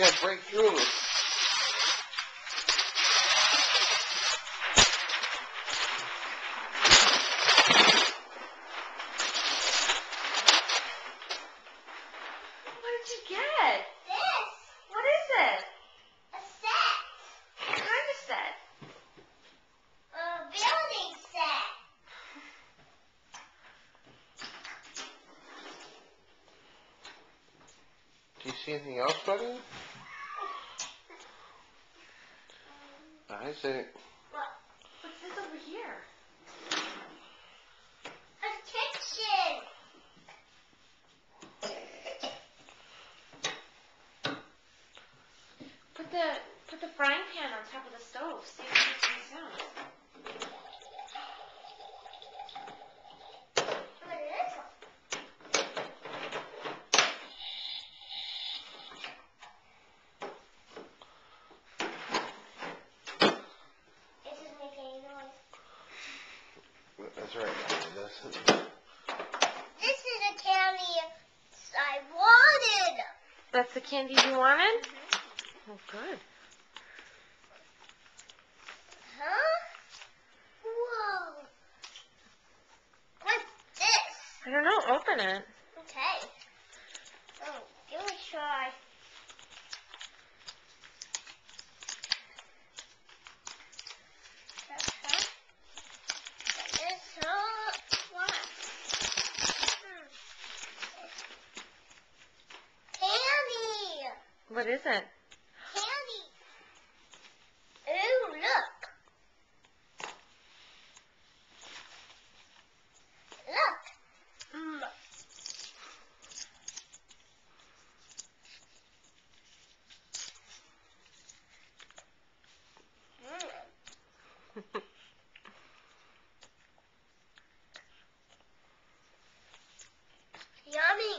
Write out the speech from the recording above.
gotta break through. What did you get? This. What is it? A set. What kind of set? A building set. Do you see anything else, buddy? I see. What's this over here? A kitchen. Put the frying pan on top of the stove. See if it makes any sound. What is this one? It doesn't make any noise. That's right. That's This is a candy I wanted. That's the candy you wanted? Oh, good. Huh? Whoa. What's this? I don't know. Open it. Okay. Oh, give it a try. What? Candy. What is it? Candy. Ooh, look. Look. Yummy.